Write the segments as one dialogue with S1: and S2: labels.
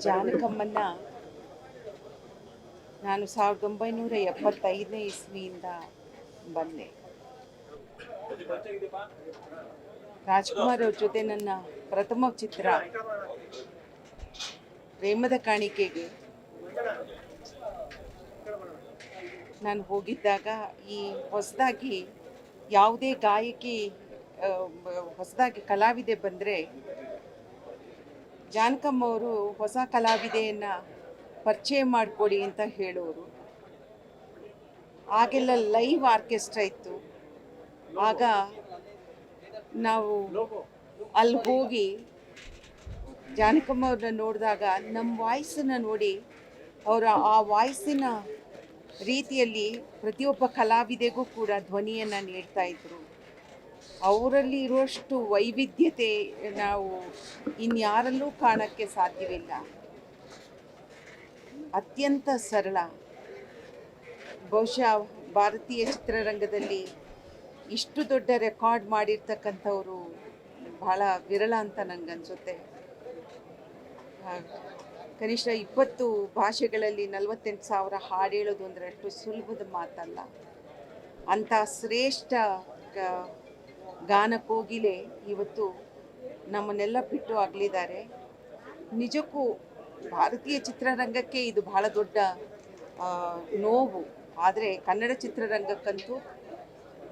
S1: ಜಾನಕಮ್ಮನ್ನ ನಾನು 1975ನೇ ಇಸ್ವಿಯಿಂದ ಬಂದೆ. ರಾಜ್ಕುಮಾರ್ ಅವ್ರ ಜೊತೆ ನನ್ನ ಪ್ರಥಮ ಚಿತ್ರ ಪ್ರೇಮದ ಕಾಣಿಕೆಗೆ ನಾನು ಹೋಗಿದ್ದಾಗ ಈ ಹೊಸದಾಗಿ ಯಾವುದೇ ಗಾಯಕಿ ಹೊಸದಾಗಿ ಕಲಾವಿದೆ ಬಂದರೆ ಜಾನಕಮ್ಮ ಅವರು ಹೊಸ ಕಲಾವಿದೆಯನ್ನು ಪರಿಚಯ ಮಾಡಿಕೊಡಿ ಅಂತ ಹೇಳೋರು. ಆಗೆಲ್ಲ ಲೈವ್ ಆರ್ಕೆಸ್ಟ್ರಾ ಇತ್ತು. ಆಗ ನಾವು ಅಲ್ಲಿ ಹೋಗಿ ಜಾನಕಮ್ಮ ಅವ್ರನ್ನ ನೋಡಿದಾಗ ನಮ್ಮ ವಾಯ್ಸನ್ನು ನೋಡಿ ಅವರ ಆ ವಾಯ್ಸಿನ ರೀತಿಯಲ್ಲಿ ಪ್ರತಿಯೊಬ್ಬ ಕಲಾವಿದೆಗೂ ಕೂಡ ಧ್ವನಿಯನ್ನು ನೀಡ್ತಾ ಇದ್ರು. ಅವರಲ್ಲಿ ಇರುವಷ್ಟು ವೈವಿಧ್ಯತೆ ನಾವು ಇನ್ಯಾರಲ್ಲೂ ಕಾಣೋಕ್ಕೆ ಸಾಧ್ಯವಿಲ್ಲ. ಅತ್ಯಂತ ಸರಳ. ಬಹುಶಃ ಭಾರತೀಯ ಚಿತ್ರರಂಗದಲ್ಲಿ ಇಷ್ಟು ದೊಡ್ಡ ರೆಕಾರ್ಡ್ ಮಾಡಿರ್ತಕ್ಕಂಥವರು ಬಹಳ ವಿರಳ ಅಂತ ನನಗನ್ಸುತ್ತೆ. ಕನಿಷ್ಠ 20 ಭಾಷೆಗಳಲ್ಲಿ 48,000 ಹಾಡು ಹೇಳೋದು ಅಂದರೆ ಅಷ್ಟು ಸುಲಭದ ಮಾತಲ್ಲ. ಅಂಥ ಶ್ರೇಷ್ಠ ಗಾನ ಕೋಗಿಲೆ ಇವತ್ತು ನಮ್ಮನ್ನೆಲ್ಲ ಬಿಟ್ಟು ಅಗಲಿದ್ದಾರೆ. ನಿಜಕ್ಕೂ ಭಾರತೀಯ ಚಿತ್ರರಂಗಕ್ಕೆ ಇದು ಬಹಳ ದೊಡ್ಡ ನೋವು. ಆದರೆ ಕನ್ನಡ ಚಿತ್ರರಂಗಕ್ಕಂತೂ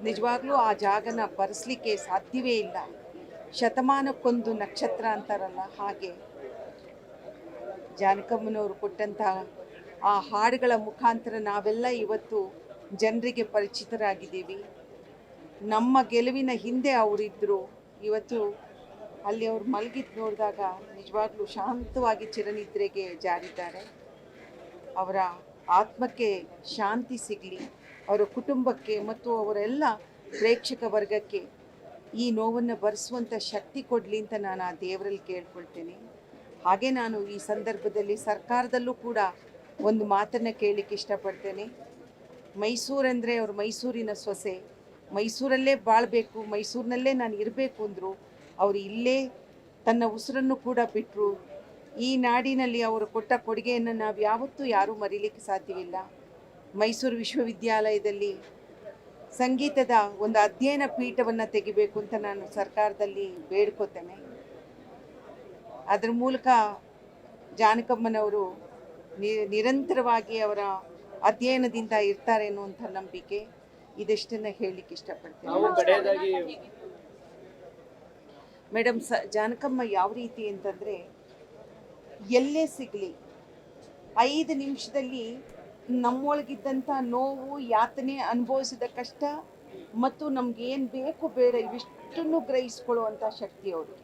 S1: ನಿಜವಾಗ್ಲೂ ಆ ಜಾಗನ ಬರೆಸಲಿಕ್ಕೆ ಸಾಧ್ಯವೇ ಇಲ್ಲ. ಶತಮಾನಕ್ಕೊಂದು ನಕ್ಷತ್ರ ಅಂತಾರಲ್ಲ, ಹಾಗೆ ಜಾನಕಮ್ಮನವರು ಕೊಟ್ಟಂಥ ಆ ಹಾಡುಗಳ ಮುಖಾಂತರ ನಾವೆಲ್ಲ ಇವತ್ತು ಜನರಿಗೆ ಪರಿಚಿತರಾಗಿದ್ದೀವಿ. ನಮ್ಮ ಗೆಲುವಿನ ಹಿಂದೆ ಅವರಿದ್ದರು. ಇವತ್ತು ಅಲ್ಲಿ ಅವ್ರು ಮಲಗಿದ್ದು ನೋಡಿದಾಗ ನಿಜವಾಗ್ಲೂ ಶಾಂತವಾಗಿ ಚಿರನಿದ್ರೆಗೆ ಜಾರಿದ್ದಾರೆ. ಅವರ ಆತ್ಮಕ್ಕೆ ಶಾಂತಿ ಸಿಗಲಿ, ಅವರ ಕುಟುಂಬಕ್ಕೆ ಮತ್ತು ಅವರೆಲ್ಲ ಪ್ರೇಕ್ಷಕ ವರ್ಗಕ್ಕೆ ಈ ನೋವನ್ನು ಭರಿಸುವಂಥ ಶಕ್ತಿ ಕೊಡಲಿ ಅಂತ ನಾನು ಆ ದೇವರಲ್ಲಿ ಕೇಳ್ಕೊಳ್ತೇನೆ. ಹಾಗೆ ನಾನು ಈ ಸಂದರ್ಭದಲ್ಲಿ ಸರ್ಕಾರದಲ್ಲೂ ಕೂಡ ಒಂದು ಮಾತನ್ನು ಕೇಳಲಿಕ್ಕೆ ಇಷ್ಟಪಡ್ತೇನೆ. ಮೈಸೂರಂದರೆ ಅವರು ಮೈಸೂರಿನ ಸೊಸೆ, ಮೈಸೂರಲ್ಲೇ ಬಾಳಬೇಕು, ಮೈಸೂರಿನಲ್ಲೇ ನಾನು ಇರಬೇಕು ಅಂದರು. ಅವರು ಇಲ್ಲೇ ತನ್ನ ಉಸಿರನ್ನು ಕೂಡ ಬಿಟ್ಟರು. ಈ ನಾಡಿನಲ್ಲಿ ಅವರು ಕೊಟ್ಟ ಕೊಡುಗೆಯನ್ನು ನಾವು ಯಾವತ್ತೂ ಯಾರೂ ಮರೀಲಿಕ್ಕೆ ಸಾಧ್ಯವಿಲ್ಲ. ಮೈಸೂರು ವಿಶ್ವವಿದ್ಯಾಲಯದಲ್ಲಿ ಸಂಗೀತದ ಒಂದು ಅಧ್ಯಯನ ಪೀಠವನ್ನು ತೆಗಿಬೇಕು ಅಂತ ನಾನು ಸರ್ಕಾರದಲ್ಲಿ ಬೇಡ್ಕೋತೇನೆ. ಅದರ ಮೂಲಕ ಜಾನಕಮ್ಮನವರು ನಿರಂತರವಾಗಿ ಅವರ ಅಧ್ಯಯನದಿಂದ ಇರ್ತಾರೆ ಅನ್ನುವಂಥ ನಂಬಿಕೆ. ಇದಷ್ಟನ್ನು ಹೇಳಲಿಕ್ಕೆ ಇಷ್ಟಪಡ್ತೇನೆ. ಮೇಡಮ್, ಜಾನಕಮ್ಮ ಯಾವ ರೀತಿ ಅಂತಂದರೆ, ಎಲ್ಲೇ ಸಿಗಲಿ 5 ನಿಮಿಷದಲ್ಲಿ ನಮ್ಮೊಳಗಿದ್ದಂಥ ನೋವು, ಯಾತನೆ, ಅನುಭವಿಸಿದ ಕಷ್ಟ ಮತ್ತು ನಮಗೇನು ಬೇಕು ಬೇಡ ಇವಿಷ್ಟನ್ನು ಗ್ರಹಿಸ್ಕೊಳ್ಳುವಂಥ ಶಕ್ತಿ ಅವರು.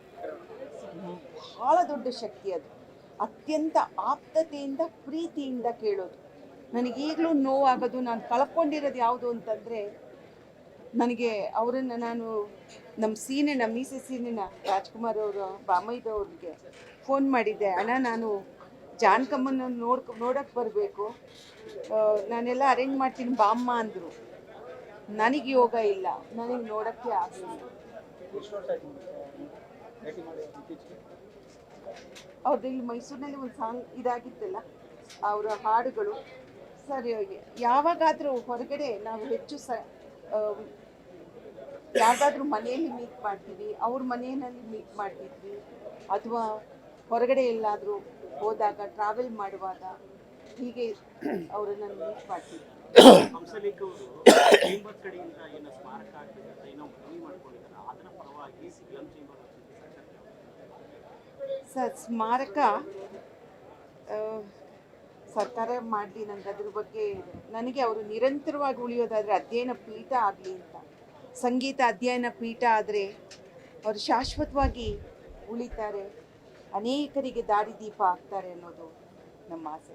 S1: ಬಹಳ ದೊಡ್ಡ ಶಕ್ತಿ ಅದು. ಅತ್ಯಂತ ಆಪ್ತತೆಯಿಂದ ಪ್ರೀತಿಯಿಂದ ಕೇಳೋದು. ನನಗೀಗಲೂ ನೋವಾಗೋದು, ನಾನು ಕಳ್ಕೊಂಡಿರೋದು ಯಾವುದು ಅಂತಂದರೆ, ನನಗೆ ಅವರನ್ನು ನಾನು ನಮ್ಮ ಮೀಸೆ ಸೀನಿನ ರಾಜ್ಕುಮಾರ್ ಅವರು ಬಾಮೈದವ್ರಿಗೆ ಫೋನ್ ಮಾಡಿದ್ದೆ. ಅಣ್ಣ, ನಾನು ಜಾನಕಮ್ಮನ ನೋಡೋಕ್ಕೆ ಬರಬೇಕು, ನಾನೆಲ್ಲ ಅರೇಂಜ್ ಮಾಡ್ತೀನಿ ಬಾಮ್ಮ ಅಂದರು. ನನಗೆ ಯೋಗ ಇಲ್ಲ, ನನಗೆ ನೋಡೋಕ್ಕೆ ಆಗಲಿಲ್ಲ. ಅವ್ರದ್ದು ಇಲ್ಲಿ ಮೈಸೂರಿನಲ್ಲಿ ಒಂದು ಸಾಂಗ್ ಇದಾಗಿತ್ತಲ್ಲ, ಅವರ ಹಾಡುಗಳು. ಸರಿ, ಯಾವಾಗಾದರೂ ಹೊರಗಡೆ ನಾವು ಹೆಚ್ಚು ಯಾವಾಗಾದರೂ ಮನೆಯಲ್ಲಿ ಮೀಟ್ ಮಾಡ್ತೀವಿ, ಅವ್ರ ಮನೆಯಲ್ಲಿ ಮೀಟ್ ಮಾಡ್ತಿದ್ವಿ, ಅಥವಾ ಹೊರಗಡೆ ಎಲ್ಲಾದರೂ ಹೋದಾಗ ಟ್ರಾವೆಲ್ ಮಾಡುವಾಗ ಹೀಗೆ ಅವರನ್ನು ಮೀಟ್ ಮಾಡ್ತಿದ್ವಿ. ಸರ್, ಸ್ಮಾರಕ ಸರ್ಕಾರ ಮಾಡಲಿ, ನನಗೆ ಅದ್ರ ಬಗ್ಗೆ ನನಗೆ ಅವರು ನಿರಂತರವಾಗಿ ಉಳಿಯೋದಾದರೆ ಅಧ್ಯಯನ ಪೀಠ ಆಗಲಿ ಅಂತ. ಸಂಗೀತ ಅಧ್ಯಯನ ಪೀಠ ಆದರೆ ಅವರು ಶಾಶ್ವತವಾಗಿ ಉಳಿತಾರೆ, ಅನೇಕರಿಗೆ ದಾರಿದೀಪ ಆಗ್ತಾರೆ ಅನ್ನೋದು ನಮ್ಮ ಆಸೆ.